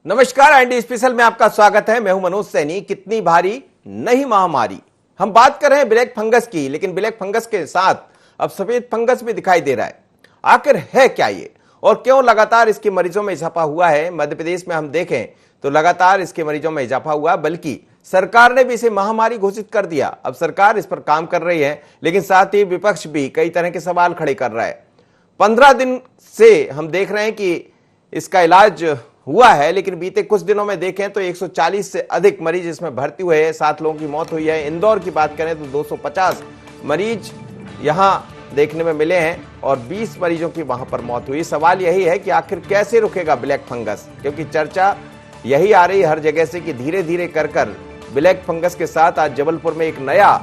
नमस्कार, ND special में आपका स्वागत है। मैं हूं मनोज सैनी। कितनी भारी नई महामारी। हम बात कर रहे हैं ब्लैक फंगस की, लेकिन ब्लैक फंगस के साथ अब सफेद फंगस भी दिखाई दे रहा है। आखिर है क्या ये और क्यों लगातार इसके मरीजों में इजाफा हुआ है? मध्य प्रदेश में हम देखें तो लगातार इसके मरीजों में इजाफा हुआ, बल्कि सरकार ने भी इसे महामारी घोषित कर दिया। अब सरकार इस पर काम कर रही है, लेकिन साथ ही विपक्ष भी कई तरह के सवाल खड़े कर रहा है। 15 दिन से हम देख रहे हैं कि इसका इलाज हुआ है, लेकिन बीते कुछ दिनों में देखें तो 140 से अधिक मरीज इसमें भर्ती हुए हैं। 7 लोगों की मौत हुई है। इंदौर की बात करें तो 250 मरीज यहां देखने में मिले हैं और 20 मरीजों की वहां पर मौत हुई। सवाल यही है कि आखिर कैसे रुकेगा ब्लैक फंगस, क्योंकि चर्चा यही आ रही हर जगह से कि धीरे धीरे कर ब्लैक फंगस के साथ आज जबलपुर में एक नया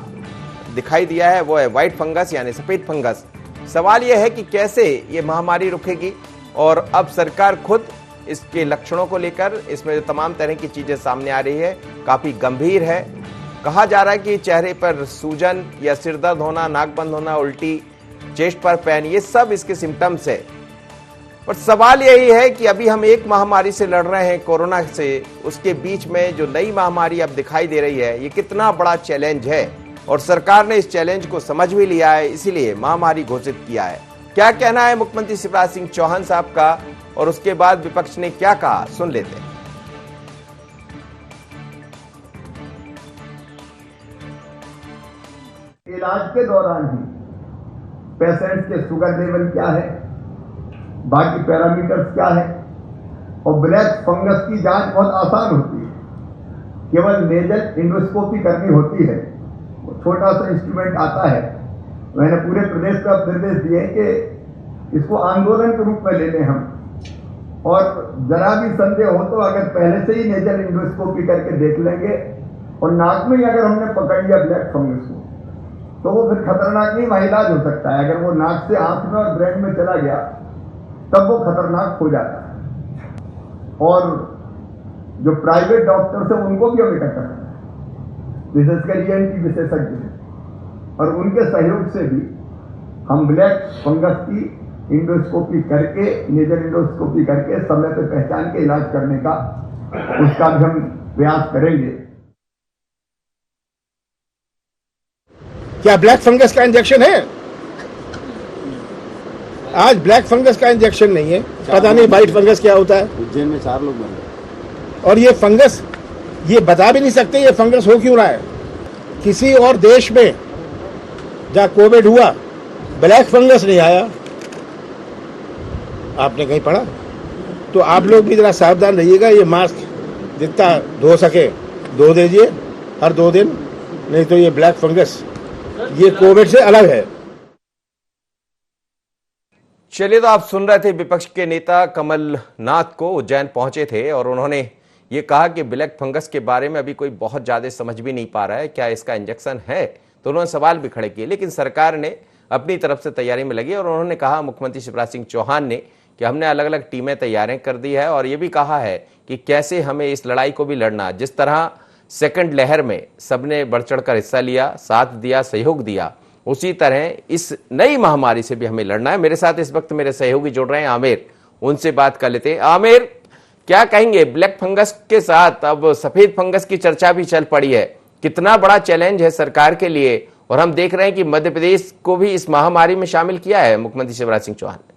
दिखाई दिया है, वो है व्हाइट फंगस यानी सफेद फंगस। सवाल यह है कि कैसे ये महामारी रुकेगी, और अब सरकार खुद इसके लक्षणों को लेकर इसमें जो तमाम तरह की चीजें सामने आ रही है काफी गंभीर है। कहा जा रहा है कि चेहरे पर सूजन या सिर दर्द होना, नाक बंद होना, उल्टी, चेस्ट पर पेन, ये सब इसके सिम्टम्स है। पर सवाल यही है कि अभी हम एक महामारी से लड़ रहे हैं, कोरोना से, उसके बीच में जो नई महामारी अब दिखाई दे रही है, ये कितना बड़ा चैलेंज है। और सरकार ने इस चैलेंज को समझ भी लिया है, इसीलिए महामारी घोषित किया है। क्या कहना है मुख्यमंत्री शिवराज सिंह चौहान साहब का, और उसके बाद विपक्ष ने क्या कहा, सुन लेते हैं। इलाज के दौरान ही पेशेंट के शुगर लेवल क्या है, बाकी पैरामीटर्स क्या है, और ब्लैक फंगस की जांच बहुत आसान होती है। केवल नेजल इंडोस्कोपी करनी होती है, छोटा सा इंस्ट्रूमेंट आता है। मैंने पूरे प्रदेश को निर्देश दिए कि इसको आंदोलन के रूप में ले लें हम, और जरा भी संदेह हो तो अगर पहले से ही नेजल इंडोस्कोपी करके देख लेंगे, और नाक में ही अगर हमने पकड़ लिया ब्लैक फंगस को, तो वो फिर खतरनाक नहीं, इलाज हो सकता है। अगर वो नाक से आंख में और ब्रेन में चला गया तब वो खतरनाक हो जाता है। और जो प्राइवेट डॉक्टर्स हैं उनको भी हमें करना है, विशेषकर ईएनटी विशेषज्ञ हैं, और उनके सहयोग से भी हम ब्लैक फंगस की इंडोस्कोपी करके, नेजल इंडोस्कोपी करके समय पे पहचान के इलाज करने का, उसका भी हम प्रयास करेंगे। क्या ब्लैक फंगस का इंजेक्शन है? आज ब्लैक फंगस का इंजेक्शन नहीं है। पता नहीं व्हाइट फंगस क्या होता है। उज्जैन में 4 लोग मर गए। और ये फंगस, ये बता भी नहीं सकते ये फंगस हो क्यों रहा है। किसी और देश में जहाँ कोविड हुआ ब्लैक फंगस नहीं आया, आपने कहीं पढ़ा? तो आप लोग भी जरा सावधान रहिएगा। ये मास्क जितना धो सके धो दीजिए हर 2 दिन, नहीं तो ये ब्लैक फंगस ये कोविड से अलग है। चलिए, तो आप सुन रहे थे विपक्ष के नेता कमलनाथ को, उज्जैन पहुंचे थे और उन्होंने ये कहा कि ब्लैक फंगस के बारे में अभी कोई बहुत ज्यादा समझ भी नहीं पा रहा है, क्या इसका इंजेक्शन है। तो उन्होंने सवाल भी खड़े किए, लेकिन सरकार ने अपनी तरफ से तैयारी में लगी। और उन्होंने कहा, मुख्यमंत्री शिवराज सिंह चौहान ने, कि हमने अलग अलग टीमें तैयार कर दी है, और ये भी कहा है कि कैसे हमें इस लड़ाई को भी लड़ना। जिस तरह सेकंड लहर में सबने बढ़ चढ़ कर हिस्सा लिया, साथ दिया, सहयोग दिया, उसी तरह इस नई महामारी से भी हमें लड़ना है। मेरे साथ इस वक्त मेरे सहयोगी जुड़ रहे हैं, आमिर, उनसे बात कर लेते हैं। आमिर, क्या कहेंगे, ब्लैक फंगस के साथ अब सफेद फंगस की चर्चा भी चल पड़ी है, कितना बड़ा चैलेंज है सरकार के लिए, और हम देख रहे हैं कि मध्य प्रदेश को भी इस महामारी में शामिल किया है मुख्यमंत्री शिवराज सिंह चौहान ने।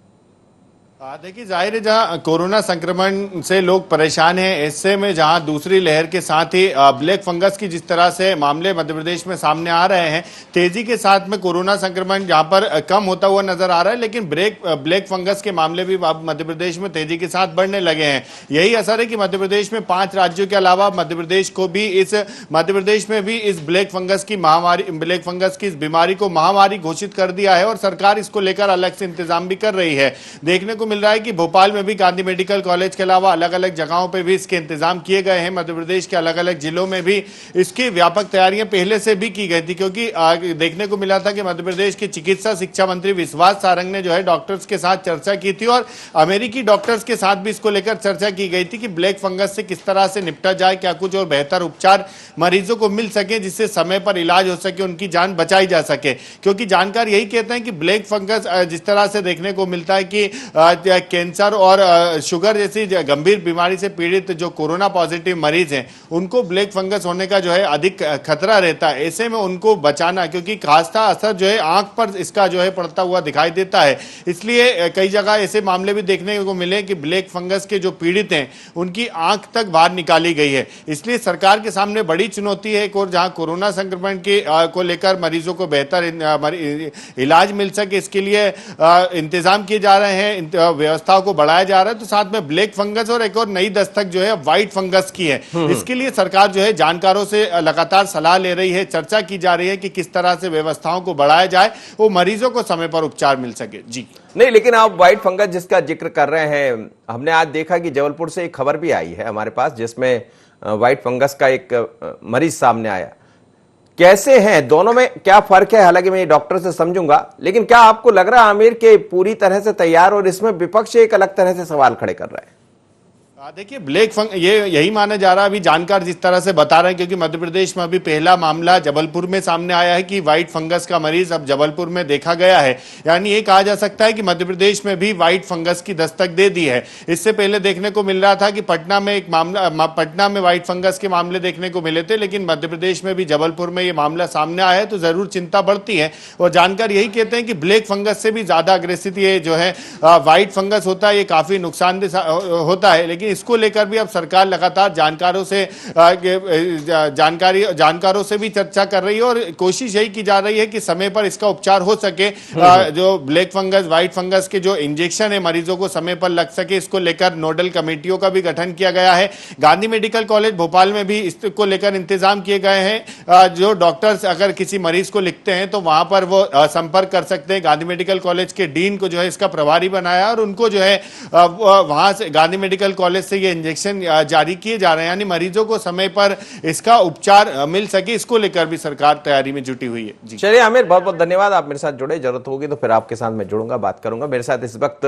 देखिए, जाहिर है जहां कोरोना संक्रमण से लोग परेशान हैं, ऐसे में जहां दूसरी लहर के साथ ही ब्लैक फंगस की जिस तरह से मामले मध्य प्रदेश में सामने आ रहे हैं, तेजी के साथ में कोरोना संक्रमण जहां पर कम होता हुआ नजर आ रहा है, लेकिन ब्लैक फंगस के मामले भी मध्य प्रदेश में तेजी के साथ बढ़ने लगे हैं। यही असर है कि मध्य प्रदेश में 5 राज्यों के अलावा मध्य प्रदेश में भी इस ब्लैक फंगस की इस बीमारी को महामारी घोषित कर दिया है, और सरकार इसको लेकर अलग से इंतजाम भी कर रही है। देखने को मिल रहा है कि भोपाल में भी गांधी मेडिकल कॉलेज के अलावा अलग अलग जगहों पे भी इसके इंतजाम किए गए हैं। मध्य प्रदेश के अलग अलग जिलों में भी इसकी व्यापक तैयारियां पहले से भी की गई थी, क्योंकि देखने को मिला था कि मध्य प्रदेश के चिकित्सा शिक्षा मंत्री विश्वास सारंग ने जो है डॉक्टर्स के साथ चर्चा की थी, और अमेरिकी डॉक्टर्स के साथ भी इसको लेकर चर्चा की गई थी कि ब्लैक फंगस से किस तरह से निपटा जाए, क्या कुछ और बेहतर उपचार मरीजों को मिल सके जिससे समय पर इलाज हो सके, उनकी जान बचाई जा सके। क्योंकि जानकार यही कहते हैं कि ब्लैक फंगस जिस तरह से देखने को मिलता है कि कैंसर और शुगर जैसी गंभीर बीमारी से पीड़ित जो कोरोना पॉजिटिव मरीज हैं उनको ब्लैक फंगस होने का जो है अधिक खतरा रहता है। ऐसे में उनको बचाना, क्योंकि खासा असर जो है आंख पर इसका जो है पड़ता हुआ दिखाई देता है, इसलिए कई जगह ऐसे मामले भी देखने को मिले कि ब्लैक फंगस के जो पीड़ित हैं उनकी आंख तक बाहर निकाली गई है। इसलिए सरकार के सामने बड़ी चुनौती है एक और, जहां कोरोना संक्रमण के को लेकर मरीजों को बेहतर इलाज मिल सके, इसके लिए इंतजाम किए जा रहे हैं, व्यवस्थाओं को बढ़ाया जा रहा है। तो साथ में ब्लैक फंगस और एक और नई दस्तक जो है व्हाइट फंगस की है। इसके लिए सरकार जो है जानकारों से लगातार सलाह ले रही है, चर्चा की जा रही है कि किस तरह से व्यवस्थाओं को बढ़ाया जाए, वो मरीजों को समय पर उपचार मिल सके। जी नहीं, लेकिन आप व्हाइट फंगस जिसका जिक्र कर रहे हैं, हमने आज देखा कि जबलपुर से एक खबर भी आई है हमारे पास जिसमें व्हाइट फंगस का एक मरीज सामने आया। कैसे हैं दोनों में, क्या फर्क है? हालांकि मैं डॉक्टर से समझूंगा, लेकिन क्या आपको लग रहा है आमिर के पूरी तरह से तैयार, और इसमें विपक्ष एक अलग तरह से सवाल खड़े कर रहा है? देखिए ब्लैक फंगस ये यही माना जा रहा है, अभी जानकार जिस तरह से बता रहे हैं, क्योंकि मध्य प्रदेश में अभी पहला मामला जबलपुर में सामने आया है कि व्हाइट फंगस का मरीज अब जबलपुर में देखा गया है। यानी ये कहा जा सकता है कि मध्य प्रदेश में भी व्हाइट फंगस की दस्तक दे दी है। इससे पहले देखने को मिल रहा था कि पटना में एक मामला, पटना में व्हाइट फंगस के मामले देखने को मिले थे, लेकिन मध्य प्रदेश में भी जबलपुर में ये मामला सामने आया है, तो जरूर चिंता बढ़ती है। और जानकार यही कहते हैं कि ब्लैक फंगस से भी ज्यादा अग्रेसिव ये जो है व्हाइट फंगस होता है, ये काफी नुकसानदेह होता है। लेकिन इसको लेकर भी अब सरकार लगातार जानकारों से भी चर्चा कर रही है और कोशिश यही की जा रही है कि समय पर इसका उपचार हो सके। जो ब्लैक फंगस व्हाइट फंगस के जो इंजेक्शन है मरीजों को समय पर लग सके, इसको लेकर नोडल कमेटियों का भी गठन किया गया है। गांधी मेडिकल कॉलेज भोपाल में भी इसको लेकर इंतजाम किए गए हैं। जो डॉक्टर्स अगर किसी मरीज को लिखते हैं तो वहां पर वो संपर्क कर सकते हैं। गांधी मेडिकल कॉलेज के डीन को जो है इसका प्रभारी बनाया और उनको जो है वहां से गांधी मेडिकल कॉलेज से ये इंजेक्शन जारी किए जा रहे हैं, यानी मरीजों को समय पर इसका उपचार मिल सके, इसको लेकर भी सरकार तैयारी में जुटी हुई है। जी चलिए आमिर, बहुत बहुत धन्यवाद, आप मेरे साथ जुड़े। जरूरत होगी तो फिर आपके साथ मैं जुड़ूंगा, बात करूंगा। मेरे साथ इस वक्त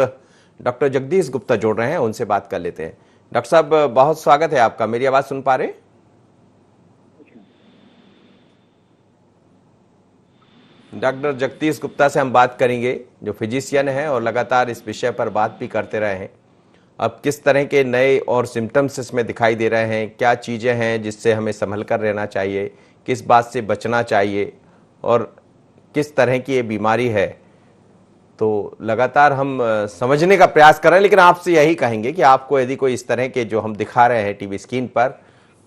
डॉक्टर जगदीश गुप्ता जुड़ रहे हैं, उनसे बात कर लेते हैं। डॉक्टर साहब, बहुत स्वागत है आपका। मेरी आवाज सुन पा रहे? डॉक्टर जगदीश गुप्ता से हम बात करेंगे, जो फिजिशियन है और लगातार इस विषय पर बात भी करते रहे हैं। अब किस तरह के नए और सिम्टम्स इसमें दिखाई दे रहे हैं, क्या चीज़ें हैं जिससे हमें संभल कर रहना चाहिए, किस बात से बचना चाहिए और किस तरह की ये बीमारी है, तो लगातार हम समझने का प्रयास कर रहे हैं। लेकिन आपसे यही कहेंगे कि आपको यदि कोई इस तरह के जो हम दिखा रहे हैं टीवी स्क्रीन पर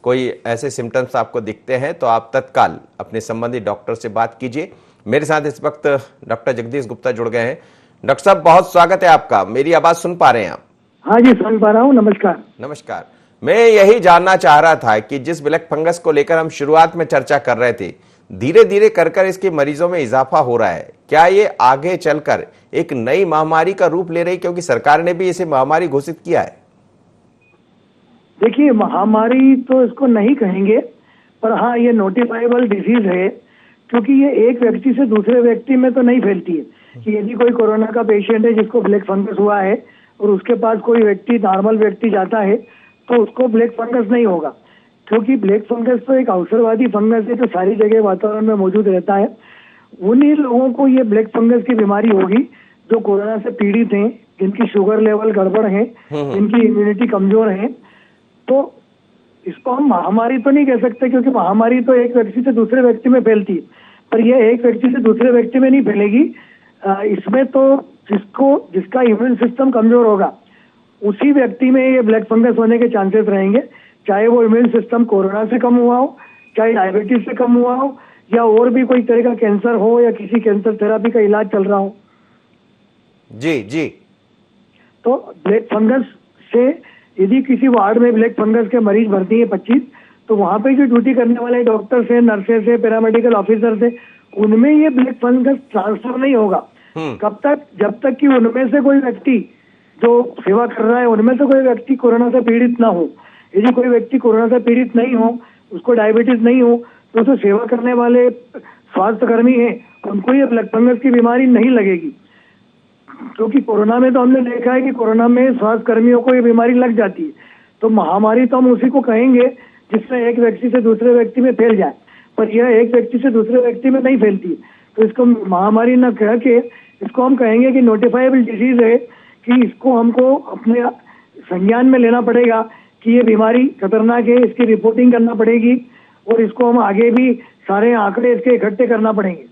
कोई ऐसे सिम्टम्स आपको दिखते हैं तो आप तत्काल अपने संबंधित डॉक्टर से बात कीजिए। मेरे साथ इस वक्त डॉक्टर जगदीश गुप्ता जुड़ गए हैं। डॉक्टर साहब, बहुत स्वागत है आपका। मेरी आवाज सुन पा रहे हैं आप? हाँ जी, सुन पा रहा हूँ। नमस्कार। नमस्कार। मैं यही जानना चाह रहा था कि जिस ब्लैक फंगस को लेकर हम शुरुआत में चर्चा कर रहे थे, धीरे धीरे कर इसके मरीजों में इजाफा हो रहा है, क्या ये आगे चलकर एक नई महामारी का रूप ले रही, क्योंकि सरकार ने भी इसे महामारी घोषित किया है? देखिए, महामारी तो इसको नहीं कहेंगे, पर हाँ ये नोटिफाइबल डिजीज है, क्योंकि ये एक व्यक्ति से दूसरे व्यक्ति में तो नहीं फैलती है। कि यदि कोई कोरोना का पेशेंट है जिसको ब्लैक फंगस हुआ है और उसके पास कोई व्यक्ति, नॉर्मल व्यक्ति जाता है तो उसको ब्लैक फंगस नहीं होगा, क्योंकि ब्लैक फंगस तो एक अवसरवादी फंगस है जो सारी जगह वातावरण में मौजूद रहता है। उन्हीं लोगों को ये ब्लैक फंगस की बीमारी होगी जो कोरोना से पीड़ित हैं, जिनकी शुगर लेवल गड़बड़ है, जिनकी इम्यूनिटी कमजोर है। तो इसको हम महामारी तो नहीं कह सकते, क्योंकि महामारी तो एक व्यक्ति से दूसरे व्यक्ति में फैलती है, पर यह एक व्यक्ति से दूसरे व्यक्ति में नहीं फैलेगी। इसमें तो जिसका इम्यून सिस्टम कमजोर होगा उसी व्यक्ति में ये ब्लैक फंगस होने के चांसेस रहेंगे, चाहे वो इम्यून सिस्टम कोरोना से कम हुआ हो, चाहे डायबिटीज से कम हुआ हो, या और भी कोई तरह का कैंसर हो, या किसी कैंसर थेरेपी का इलाज चल रहा हो। जी जी। तो ब्लैक फंगस से यदि किसी वार्ड में ब्लैक फंगस के मरीज भर्ती है 25, तो वहां पे जो ड्यूटी करने वाले डॉक्टर्स है, नर्सेस है, पैरामेडिकल ऑफिसर्स है, उनमें ये ब्लैक फंगस ट्रांसफर नहीं होगा। कब तक? जब तक कि उनमें से कोई व्यक्ति जो सेवा कर रहा है उनमें से कोई व्यक्ति कोरोना से पीड़ित ना हो। यदि कोई व्यक्ति कोरोना से पीड़ित नहीं हो, उसको डायबिटीज नहीं हो, तो जो सेवा करने वाले स्वास्थ्य कर्मी है उनको ये ब्लैक फंगस की बीमारी नहीं लगेगी। क्योंकि कोरोना में तो हमने देखा है कि कोरोना में स्वास्थ्य कर्मियों को ये बीमारी लग जाती है। तो महामारी तो हम उसी को कहेंगे जिसमें एक व्यक्ति से दूसरे व्यक्ति में फैल जाए, पर यह एक व्यक्ति से दूसरे व्यक्ति में नहीं फैलती है। तो इसको महामारी न कह के इसको हम कहेंगे कि नोटिफाइबल डिजीज है, कि इसको हमको अपने संज्ञान में लेना पड़ेगा कि ये बीमारी खतरनाक है, इसकी रिपोर्टिंग करना पड़ेगी और इसको हम आगे भी सारे आंकड़े इसके इकट्ठे करना पड़ेंगे।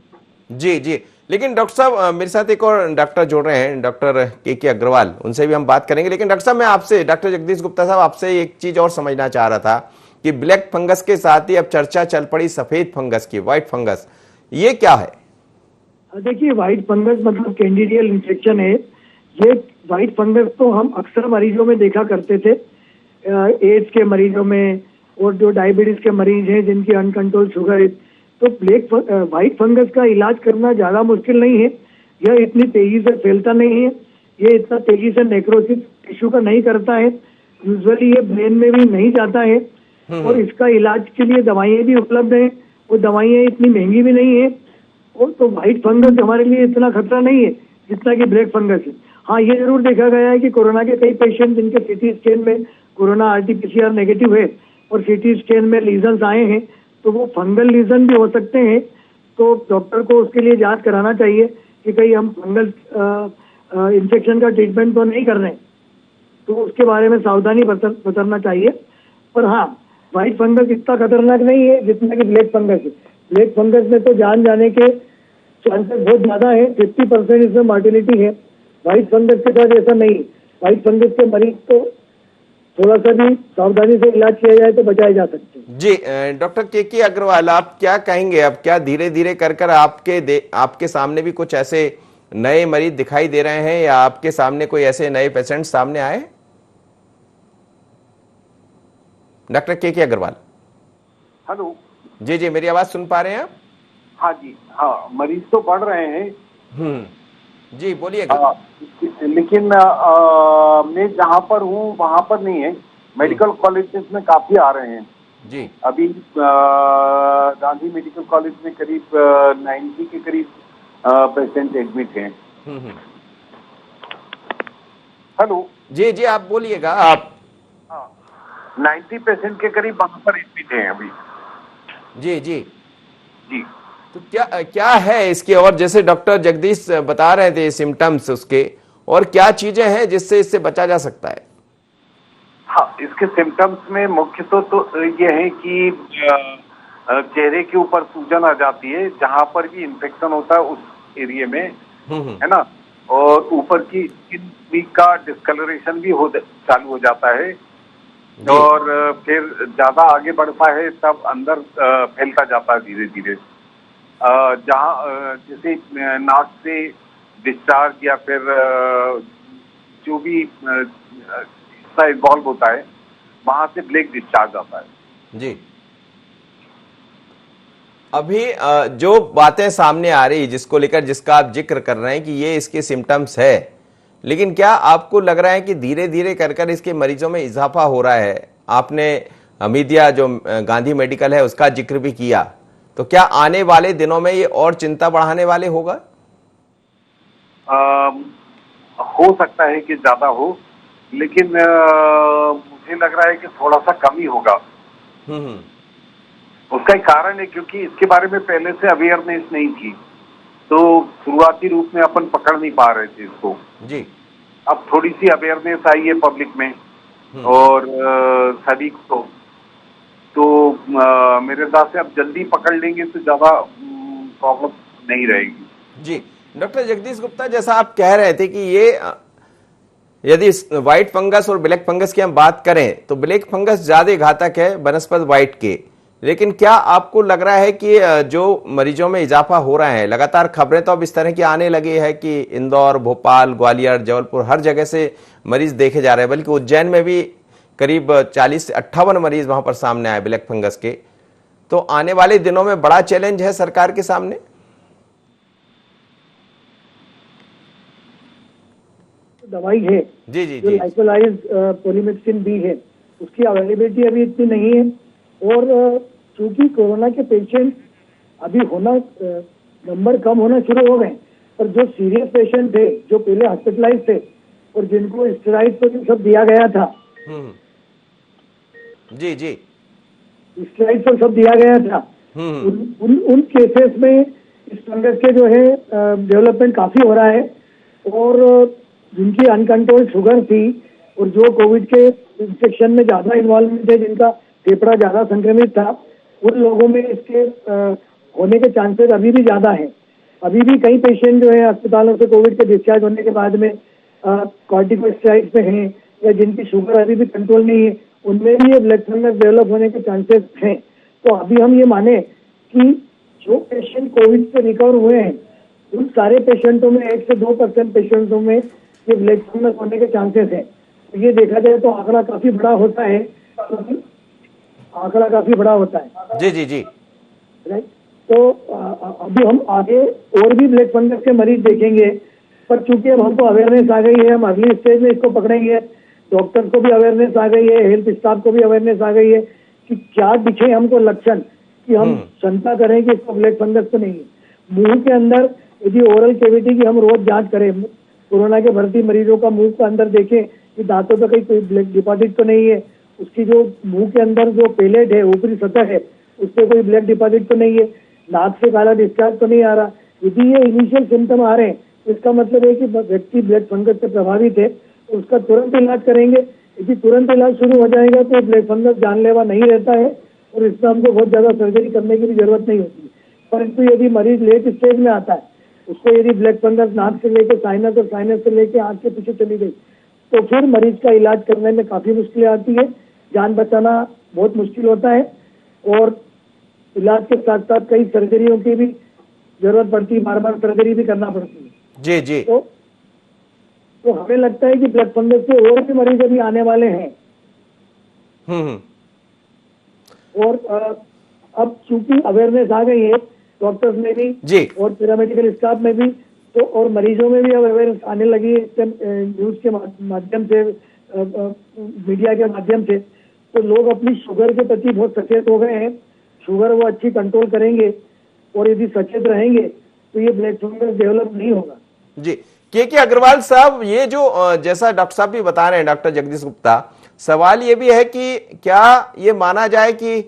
जी जी, लेकिन डॉक्टर साहब मेरे साथ एक और डॉक्टर जुड़ रहे हैं, डॉक्टर के अग्रवाल, उनसे भी हम बात करेंगे। लेकिन डॉक्टर साहब मैं आपसे, डॉक्टर जगदीश गुप्ता साहब, आपसे एक चीज और समझना चाह रहा था कि ब्लैक फंगस के साथ ही अब चर्चा चल पड़ी सफेद फंगस की, व्हाइट फंगस, ये क्या है? देखिए, व्हाइट फंगस मतलब कैंडिडियल इन्फेक्शन है। ये व्हाइट फंगस तो हम अक्सर मरीजों में देखा करते थे, एड्स के मरीजों में और जो डायबिटीज के मरीज हैं जिनकी अनकंट्रोल शुगर है। तो व्हाइट फंगस का इलाज करना ज्यादा मुश्किल नहीं है। यह इतनी तेजी से फैलता नहीं है, ये इतना तेजी से नेक्रोसिस टिश्यू का नहीं करता है, यूजुअली ये ब्रेन में भी नहीं जाता है और इसका इलाज के लिए दवाइयाँ भी उपलब्ध हैं। वो दवाइयाँ इतनी महंगी भी नहीं है और तो व्हाइट फंगस हमारे लिए इतना खतरा नहीं है जितना कि ब्लैक फंगस है। हाँ, ये जरूर देखा गया है कि कोरोना के कई पेशेंट जिनके सीटी स्कैन में कोरोना RT-PCR नेगेटिव है और सीटी स्कैन में लीजन्स आए हैं, तो वो फंगल लीजन भी हो सकते हैं। तो डॉक्टर को उसके लिए जांच कराना चाहिए कि कहीं हम फंगल इन्फेक्शन का ट्रीटमेंट तो नहीं कर रहे हैं, तो उसके बारे में सावधानी बरतना चाहिए। पर हाँ, व्हाइट फंगस इतना खतरनाक नहीं है जितना कि ब्लैक फंगस है। ब्लैक फंगस में तो जान जाने के चांसेस बहुत ज्यादा है, 50% इसमें मॉर्टिलिटी है। व्हाइट फंगस के साथ ऐसा नहीं। व्हाइट फंगस के मरीज तो थोड़ा सा भी सावधानी से इलाज किया जाए तो बचाए जा सकते हैं। जी, डॉक्टर के अग्रवाल, आप क्या कहेंगे? अब क्या धीरे धीरे कर आपके सामने भी कुछ ऐसे नए मरीज दिखाई दे रहे हैं या आपके सामने कोई ऐसे नए पेशेंट सामने आए? डॉक्टर के अग्रवाल। हेलो। जी जी, मेरी आवाज सुन पा रहे हैं आप? हाँ जी, हाँ, मरीज तो बढ़ रहे हैं। जी बोलिएगा। लेकिन मैं जहाँ पर हूँ वहाँ पर नहीं है। मेडिकल कॉलेजेस में काफी आ रहे हैं जी। अभी गांधी मेडिकल कॉलेज में करीब 90 के करीब पेशेंट एडमिट हैं। हेलो। जी जी, आप बोलिएगा। आप 90 पेशेंट के करीब वहाँ पर एडमिट हैं अभी। जी जी जी। तो क्या है इसके, और जैसे डॉक्टर जगदीश बता रहे थे सिम्टम्स उसके, और क्या चीजें हैं जिससे इससे बचा जा सकता है? हाँ, इसके सिम्टम्स में मुख्य तो ये है कि चेहरे के ऊपर सूजन आ जाती है जहां पर भी इन्फेक्शन होता है उस एरिया में, है ना, और ऊपर की स्किन का डिस्कलरेशन भी चालू हो जाता है और फिर ज्यादा आगे बढ़ता है तब अंदर फैलता जाता है धीरे धीरे। जहाँ जैसे नाक से डिस्चार्ज या फिर जो भी हिस्सा इन्वॉल्व होता है वहां से ब्लैक डिस्चार्ज आता है। जी, अभी जो बातें सामने आ रही जिसको लेकर, जिसका आप जिक्र कर रहे हैं कि ये इसके सिम्टम्स है, लेकिन क्या आपको लग रहा है कि धीरे धीरे कर इसके मरीजों में इजाफा हो रहा है? आपने मीडिया जो गांधी मेडिकल है उसका जिक्र भी किया, तो क्या आने वाले दिनों में ये और चिंता बढ़ाने वाले होगा? हो सकता है कि ज्यादा हो, लेकिन मुझे लग रहा है कि थोड़ा सा कम ही होगा। उसका एक कारण है क्योंकि इसके बारे में पहले से अवेयरनेस नहीं थी, तो शुरुआती रूप में अपन पकड़ नहीं पा रहे थे इसको जी। अब थोड़ी सी अवेयरनेस आई है पब्लिक में और सभी को, तो मेरे हिसाब से अब जल्दी पकड़ लेंगे तो ज्यादा प्रॉब्लम नहीं रहेगी। जी, डॉक्टर जगदीश गुप्ता, जैसा आप कह रहे थे कि ये यदि व्हाइट फंगस और ब्लैक फंगस की हम बात करें तो ब्लैक फंगस ज्यादा घातक है बनस्पत व्हाइट के, लेकिन क्या आपको लग रहा है कि जो मरीजों में इजाफा हो रहा है, लगातार खबरें तो अब इस तरह की आने लगी है कि इंदौर, भोपाल, ग्वालियर, जबलपुर, हर जगह से मरीज देखे जा रहे हैं, बल्कि उज्जैन में भी करीब 40 से 58 मरीज वहां पर सामने आए ब्लैक फंगस के, तो आने वाले दिनों में बड़ा चैलेंज है सरकार के सामने? दवाई है जी जी जो जी, लाइकोलाइज पोलीमेक्सिन भी है, उसकी अवेलेबिलिटी अभी इतनी नहीं है और चूंकि कोरोना के पेशेंट अभी होना नंबर कम होना शुरू हो गए, पर जो सीरियस पेशेंट थे जो पहले हॉस्पिटलाइज थे और जिनको स्टेरॉइड तो सब दिया गया था, जी जी, स्टेरॉइड तो सब दिया गया था, उन केसेस में इस फंगस के जो है डेवलपमेंट काफी हो रहा है और जिनकी अनकंट्रोल शुगर थी और जो कोविड के इन्फेक्शन में ज्यादा इन्वॉल्वमेंट है, जिनका फेफड़ा ज्यादा संक्रमित था, उन लोगों में इसके होने के चांसेस अभी भी ज्यादा है। अभी भी कई पेशेंट जो है अस्पतालों से कोविड के डिस्चार्ज होने के बाद में कॉर्टिकोस्टेरॉइड्स पे हैं या जिनकी शुगर अभी भी कंट्रोल नहीं है, उनमें भी ये ब्लैक फंगस डेवलप होने के चांसेस हैं। तो अभी हम ये माने कि जो पेशेंट कोविड से रिकवर हुए हैं, उन सारे पेशेंटों में 1 से 2% पेशेंटों में ये ब्लैक फंगस होने के चांसेस हैं। तो ये देखा जाए तो आंकड़ा काफी बड़ा होता है, आंकड़ा काफी बड़ा होता है। जी जी जी। राइट। तो अभी हम आगे और भी ब्लैक फंगस के मरीज देखेंगे, पर चूंकि अब हमको अवेयरनेस आ गई है, हम अर्ली स्टेज में इसको पकड़ेंगे। डॉक्टर्स को भी अवेयरनेस आ गई है, हेल्थ स्टाफ को भी अवेयरनेस आ गई है कि क्या दिखे हमको लक्षण, कि हम चिंता करें कि इसको ब्लैक फंगस तो नहीं है। मुंह के अंदर यदि ओरल कैविटी की हम रोज जांच करें, कोरोना के भर्ती मरीजों का मुंह के अंदर देखें कि दांतों पर कहीं कोई ब्लैक डिपॉजिट तो नहीं है, उसकी जो मुंह के अंदर जो पेलेट है, ऊपरी सतह है, उस पर कोई ब्लैक डिपॉजिट तो नहीं है, नाक से काला डिस्चार्ज तो नहीं आ रहा। यदि ये इनिशियल सिम्टम आ रहे हैं, इसका मतलब है कि व्यक्ति ब्लैक फंगस से प्रभावित है, तो उसका तुरंत इलाज करेंगे। यदि तुरंत इलाज शुरू हो जाएगा तो ब्लैक फंगस जानलेवा नहीं रहता है और इसमें हमको बहुत ज्यादा सर्जरी करने की भी जरूरत नहीं होती है। परंतु यदि मरीज लेट स्टेज में आता है, उसको यदि ब्लैक फंगस नाक से लेकर साइनस और साइनस से लेकर आंख के पीछे चली गई, तो फिर मरीज का इलाज करने में काफी मुश्किलें आती है, जान बचाना बहुत मुश्किल होता है और इलाज के साथ साथ कई सर्जरियों की भी जरूरत पड़ती है, बार बार सर्जरी भी करना पड़ती है। जी जी। तो हमें लगता है कि ब्लैक फंगस के और भी मरीज अभी आने वाले हैं। और अब चूंकि अवेयरनेस आ गई है डॉक्टर्स में भी जी और पैरामेडिकल स्टाफ में भी, तो और मरीजों में भी अब अवेयरनेस आने लगी है न्यूज के माध्यम से, मीडिया के माध्यम से। तो लोग अपनी शुगर के प्रति बहुत सचेत हो गए हैं। शुगर वो अच्छी कंट्रोल करेंगे और यदि सचेत रहेंगे तो ये ब्लैक फंगस डेवलप नहीं होगा। जी। के अग्रवाल साहब, ये जो जैसा डॉक्टर साहब भी बता रहे हैं, डॉक्टर जगदीश गुप्ता, सवाल ये भी है कि क्या ये माना जाए कि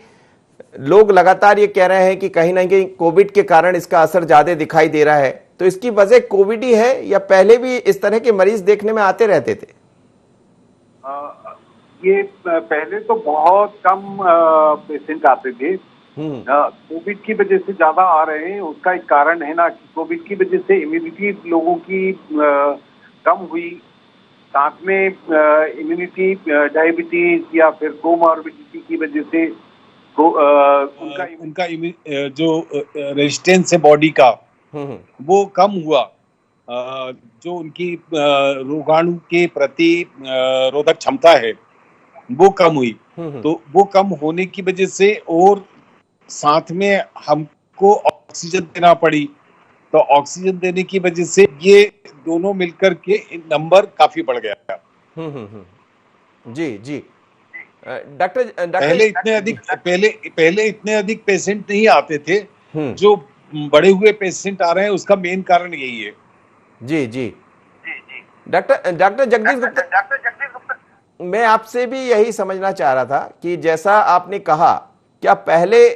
लोग लगातार ये कह रहे हैं कि कहीं ना कहीं कोविड के कारण इसका असर ज्यादा दिखाई दे रहा है, तो इसकी वजह कोविड ही है या पहले भी इस तरह के मरीज देखने में आते रहते थे? ये पहले तो बहुत कम पेशेंट आते थे, कोविड की वजह से ज्यादा आ रहे हैं। उसका एक कारण है ना कि कोविड की वजह से इम्यूनिटी लोगों की कम हुई, साथ में इम्यूनिटी डायबिटीज या फिर कोमॉर्बिडिटी की वजह से उनका जो रेजिस्टेंस है बॉडी का वो कम हुआ, जो उनकी रोगाणु के प्रति रोधक क्षमता है वो कम हुई। तो वो कम होने की वजह से और साथ में हमको ऑक्सीजन देना पड़ी, तो ऑक्सीजन देने की वजह से ये दोनों मिलकर के नंबर काफी बढ़ गया। जी जी। डॉक्टर पहले इतने अधिक पेशेंट नहीं आते थे, जो बड़े हुए पेशेंट आ रहे हैं उसका मेन कारण यही है। जी जी। डॉक्टर जगदीश गुप्ता, मैं आपसे भी यही समझना चाह रहा था कि जैसा आपने कहा, क्या पहले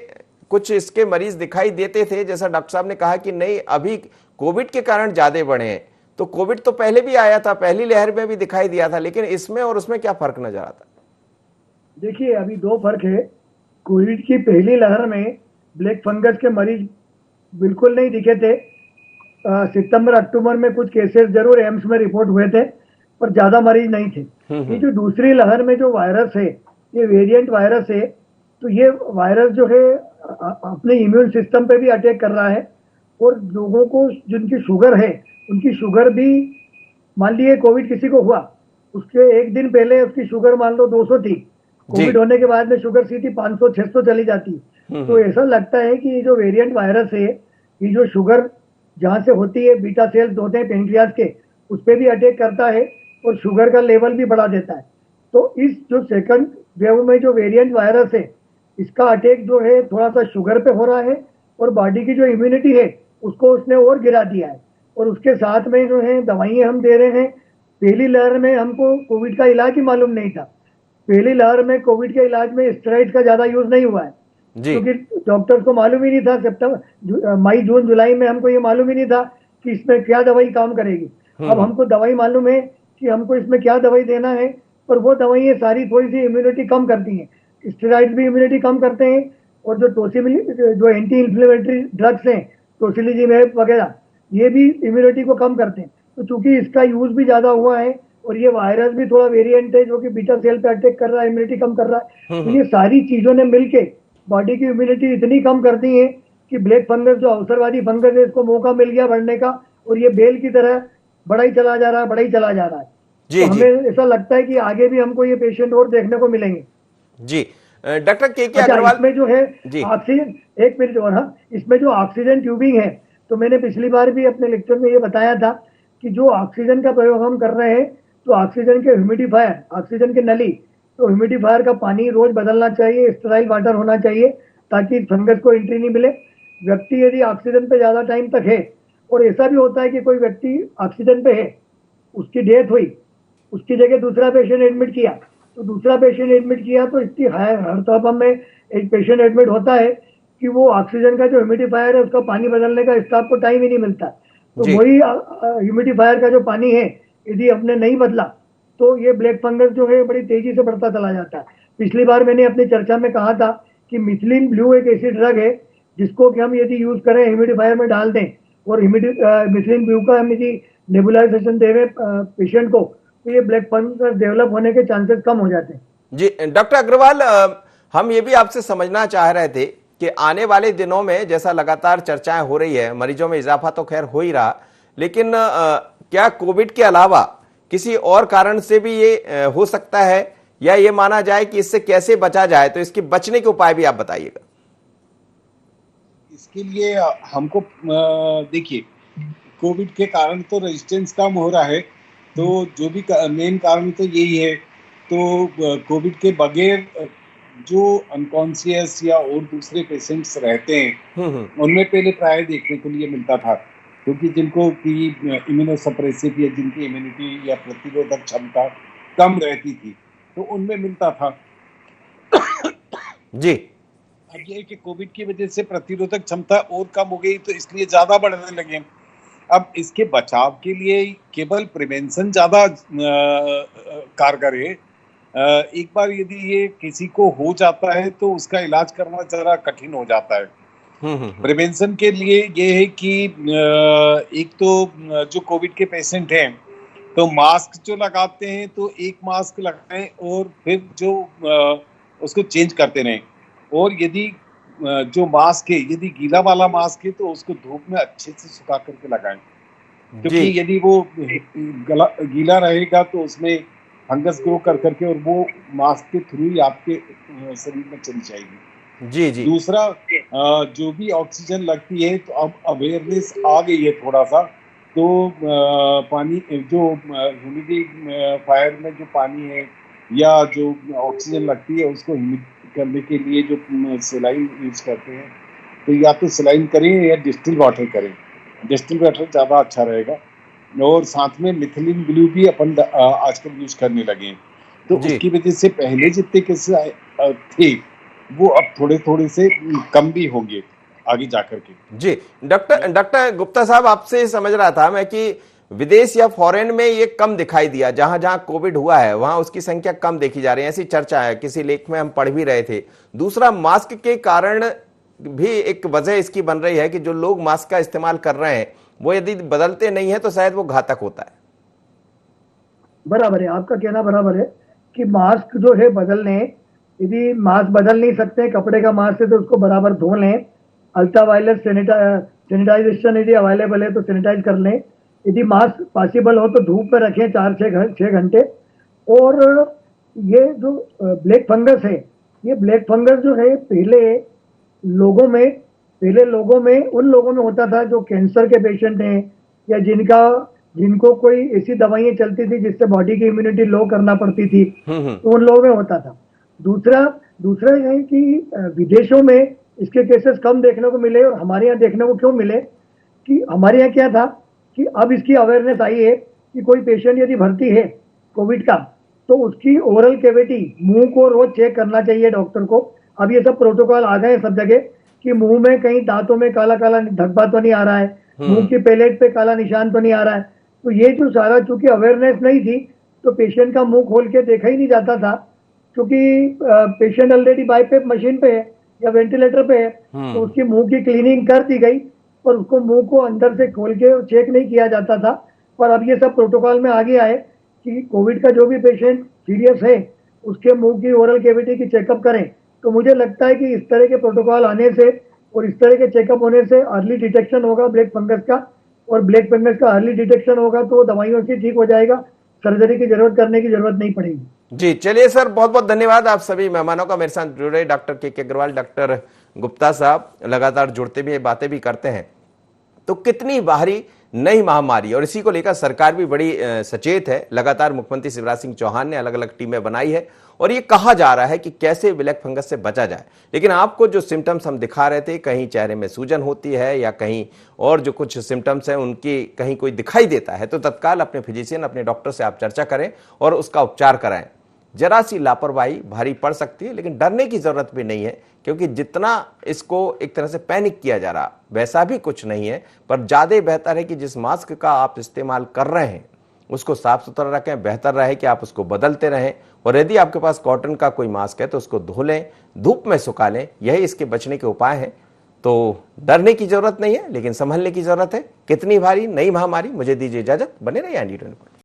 कुछ इसके मरीज दिखाई देते थे, जैसा डॉक्टर साहब ने कहा कि नहीं अभी कोविड के कारण ज्यादा बढ़े हैं, तो कोविड तो पहले भी आया था, पहली लहर में भी दिखाई दिया था, लेकिन इसमें और उसमें क्या फर्क नजर आता? देखिए, अभी दो फर्क है। कोविड की पहली लहर में ब्लैक फंगस के मरीज बिल्कुल नहीं दिखे थे। सितंबर अक्टूबर में कुछ केसेस जरूर एम्स में रिपोर्ट हुए थे, पर ज्यादा मरीज नहीं थे। ये जो दूसरी लहर में जो वायरस है, ये वेरिएंट वायरस है, तो ये वायरस जो है अपने इम्यून सिस्टम पे भी अटैक कर रहा है और लोगों को जिनकी शुगर है उनकी शुगर भी, मान लीजिए कोविड किसी को हुआ, उसके एक दिन पहले उसकी शुगर मान लो 200 थी, कोविड होने के बाद में शुगर सीधी 500-600 चली जाती। तो ऐसा लगता है कि ये जो वेरिएंट वायरस है, ये जो शुगर जहां से होती है, बीटा सेल्स होते हैं पेंक्रियाज के, उस पर भी अटैक करता है और शुगर का लेवल भी बढ़ा देता है। तो इस जो सेकंड वेव में जो वेरिएंट वायरस है, इसका अटैक जो है थोड़ा सा शुगर पे हो रहा है और बॉडी की जो इम्यूनिटी है उसको उसने और गिरा दिया है। और उसके साथ में जो है दवाइयां हम दे रहे हैं। पहली लहर में हमको कोविड का इलाज ही मालूम नहीं था। पहली लहर में कोविड के इलाज में स्टेरॉइड का ज्यादा यूज नहीं हुआ है, क्योंकि डॉक्टर्स को मालूम ही नहीं था। सितंबर, मई, जून, जुलाई में हमको ये मालूम ही नहीं था कि इसमें क्या दवाई काम करेगी। अब हमको दवाई मालूम है कि हमको इसमें क्या दवाई देना है, पर वो दवाइयाँ सारी थोड़ी सी इम्यूनिटी कम करती हैं। स्टेरॉइड भी इम्यूनिटी कम करते हैं, और जो एंटी इन्फ्लेमेटरी ड्रग्स हैं, टोसिलिजिमेब वगैरह, ये भी इम्यूनिटी को कम करते हैं। तो चूंकि इसका यूज भी ज्यादा हुआ है, और ये वायरस भी थोड़ा वेरिएंट है जो कि बीटा सेल पे अटैक कर रहा है, इम्यूनिटी कम कर रहा है, तो ये सारी चीजों ने मिलके बॉडी की इम्यूनिटी इतनी कम कर दी है कि ब्लैक फंगस जो अवसरवादी फंगस है, इसको मौका मिल गया बढ़ने का, और ये बेल की तरह बड़ा ही चला जा रहा है, बड़ा ही चला जा रहा है। जी, तो हमें ऐसा लगता है कि आगे भी हमको ये पेशेंट और देखने को मिलेंगे। जी डॉक्टर के अच्छा, अग्रवाल इसमें जो है जी। ऑक्सीजन, एक मिनट और, हाँ, इसमें जो ऑक्सीजन ट्यूबिंग है, तो मैंने पिछली बार भी अपने लेक्चर में ये बताया था कि जो ऑक्सीजन का प्रयोग हम कर रहे हैं, तो ऑक्सीजन के ह्यूमिडिफायर, ऑक्सीजन के नली, तो ह्यूमिडिफायर का पानी रोज बदलना चाहिए, स्टेराइल वाटर होना चाहिए, ताकि फंगस को एंट्री नहीं मिले। व्यक्ति यदि ऑक्सीजन पे ज्यादा टाइम तक है, और ऐसा भी होता है कि कोई व्यक्ति ऑक्सीजन पे है, उसकी डेथ हुई, उसकी जगह दूसरा पेशेंट एडमिट किया, तो दूसरा पेशेंट एडमिट किया, तो इतनी हर तरफ में एक पेशेंट एडमिट होता है कि वो ऑक्सीजन का जो ह्यूमिडिफायर है, उसका पानी बदलने का स्टाफ को टाइम ही नहीं मिलता। तो वही ह्यूमिडिफायर का जो पानी है, यदि हमने नहीं बदला, तो ये ब्लैक फंगस जो है बड़ी तेजी से बढ़ता चला जाता है। पिछली बार मैंने अपनी चर्चा में कहा था कि मिथिलीन ब्लू एक ऐसी ड्रग है जिसको कि हम यदि यूज करें, ह्यूमिडिफायर में डाल दें, और मिथिलीन ब्लू का हम यदि नेबुलाइजेशन देवे पेशेंट को, तो ये ब्लैक फंगस डेवलप होने के चांसेस कम हो जाते हैं। जी डॉक्टर अग्रवाल, हम ये भी आपसे समझना चाह रहे थे कि आने वाले दिनों में जैसा लगातार चर्चाएं हो रही है, मरीजों में इजाफा तो खैर हो ही रहा, लेकिन क्या कोविड के अलावा किसी और कारण से भी ये हो सकता है, या ये माना जाए कि इससे कैसे बचा जाए? तो इसके बचने के उपाय भी आप बताइएगा। इसके लिए हमको देखिए, कोविड के कारण तो रेजिस्टेंस कम हो रहा है, तो जो भी मेन कारण तो यही है। तो कोविड के बगैर जो अनकॉन्शियस या और दूसरे पेशेंट्स रहते हैं, उनमें पहले प्राय देखने को लिए मिलता था, क्योंकि जिनको की इम्यूनोसप्रेसिव या जिनकी इम्यूनिटी या प्रतिरोधक क्षमता कम रहती थी, तो उनमें मिलता था। जी, अब ये है कि कोविड की वजह से प्रतिरोधक क्षमता और कम हो गई, तो इसलिए ज्यादा बढ़ने लगे। अब इसके बचाव के लिए केवल प्रिवेंशन ज्यादा कारगर है। एक बार यदि ये किसी को हो जाता है, तो उसका इलाज करना जरा कठिन हो जाता है। प्रिवेंशन के लिए ये है कि एक तो जो कोविड के पेशेंट हैं, तो मास्क जो लगाते हैं, तो एक मास्क लगाएं और फिर जो उसको चेंज करते रहें। और यदि जो मास्क है, यदि गीला वाला मास्क है, तो उसको धूप में अच्छे से सुखा करके लगाएं, क्योंकि यदि वो गीला रहेगा तो उसमें फंगस ग्रो कर करके और वो मास्क के थ्रू ही आपके शरीर में चली जाएगी। जी जी। दूसरा, जो भी ऑक्सीजन लगती है, तो अब अवेयरनेस आ गई है थोड़ा सा, तो पानी जो ह्यूमिडिफायर में जो पानी है या जो ऑक्सीजन लगती है, उसको ह्यूमिड करने के लिए जो सलाइन यूज करते हैं, तो या तो सलाइन करें या डिस्टिल वाटर करें। डिस्टिल वाटर ज़्यादा अच्छा रहेगा। और साथ में मिथिलीन ब्लू भी अपन आजकल यूज करने लगे हैं, तो उसकी वजह से पहले जितने केसेस थे, वो अब थोड़े थोड़े से कम भी होंगे आगे जाकर के। जी डॉक्टर गुप्ता साहब, आपसे समझ रहा था मैं कि विदेश या फॉरेन में ये कम दिखाई दिया, जहां जहां कोविड हुआ है वहां उसकी संख्या कम देखी जा रही है, ऐसी चर्चा है, किसी लेख में हम पढ़ भी रहे थे। दूसरा, मास्क के कारण भी एक वजह इसकी बन रही है कि जो लोग मास्क का इस्तेमाल कर रहे हैं, वो यदि बदलते नहीं है तो शायद वो घातक होता है। बराबर है, आपका कहना बराबर है कि मास्क जो है बदलने, यदि मास्क बदल नहीं सकते, कपड़े का मास्क है तो उसको बराबर धो लें, अल्ट्रावायलेट सैनिटाइजेशन यदि अवेलेबल है तो सैनिटाइज कर लें, यदि मास्क पॉसिबल हो तो धूप में रखें 4-6 घंटे। और ये जो ब्लैक फंगस है, ये ब्लैक फंगस जो है पहले लोगों में उन लोगों में होता था जो कैंसर के पेशेंट हैं, या जिनको कोई ऐसी दवाइयां चलती थी जिससे बॉडी की इम्यूनिटी लो करना पड़ती थी, तो उन लोगों में होता था। दूसरा यह है कि विदेशों में इसके केसेस कम देखने को मिले, और हमारे यहाँ देखने को क्यों मिले कि हमारे यहाँ क्या था कि अब इसकी अवेयरनेस आई है कि कोई पेशेंट यदि भर्ती है कोविड का, तो उसकी ओरल कैविटी, मुंह को रोज चेक करना चाहिए डॉक्टर को। अब ये सब प्रोटोकॉल आ गए सब जगह कि मुंह में कहीं दांतों में काला काला धब्बा तो नहीं आ रहा है, मुंह की पैलेट पे काला निशान तो नहीं आ रहा है, तो ये जो सारा, चूंकि अवेयरनेस नहीं थी तो पेशेंट का मुंह खोल के देखा ही नहीं जाता था, क्योंकि पेशेंट ऑलरेडी बाईपेप मशीन पे है या वेंटिलेटर पे है, तो उसकी मुंह की क्लीनिंग कर दी गई और उसको मुंह को अंदर से खोल के चेक नहीं किया जाता था। पर अब ये सब प्रोटोकॉल में आ गया है कि कोविड का जो भी पेशेंट सीरियस है उसके मुंह की ओरल कैविटी की चेकअप करें। तो मुझे लगता है कि इस तरह के प्रोटोकॉल आने से और इस तरह के चेकअप होने से अर्ली डिटेक्शन होगा ब्लैक फंगस का, और ब्लैक फंगस का अर्ली डिटेक्शन होगा तो दवाइयों से ठीक हो जाएगा, सर्जरी की जरूरत करने की जरूरत नहीं पड़ेगी। जी चलिए सर, बहुत बहुत धन्यवाद आप सभी मेहमानों का मेरे साथ जुड़े, डॉक्टर के अग्रवाल, डॉक्टर गुप्ता साहब लगातार जुड़ते भी बातें भी करते हैं। तो कितनी भारी नई महामारी, और इसी को लेकर सरकार भी बड़ी सचेत है। लगातार मुख्यमंत्री शिवराज सिंह चौहान ने अलग अलग टीमें बनाई है और ये कहा जा रहा है कि कैसे ब्लैक फंगस से बचा जाए। लेकिन आपको जो सिम्टम्स हम दिखा रहे थे, कहीं चेहरे में सूजन होती है या कहीं और जो कुछ सिम्टम्स हैं उनकी कहीं कोई दिखाई देता है, तो तत्काल अपने फिजिशियन, अपने डॉक्टर से आप चर्चा करें और उसका उपचार कराएं। जरा सी लापरवाही भारी पड़ सकती है, लेकिन डरने की जरूरत भी नहीं है, क्योंकि जितना इसको एक तरह से पैनिक किया जा रहा वैसा भी कुछ नहीं है। पर ज्यादा बेहतर है कि जिस मास्क का आप इस्तेमाल कर रहे हैं उसको साफ सुथरा रखें। बेहतर रहे कि आप उसको बदलते रहें, और यदि आपके पास कॉटन का कोई मास्क है तो उसको धो लें, धूप में सुखा लें। यही इसके बचने के उपाय हैं। तो डरने की जरूरत नहीं है, लेकिन संभलने की जरूरत है। कितनी भारी नई महामारी, मुझे दीजिए इजाजत, बने रहिए एनडी 24।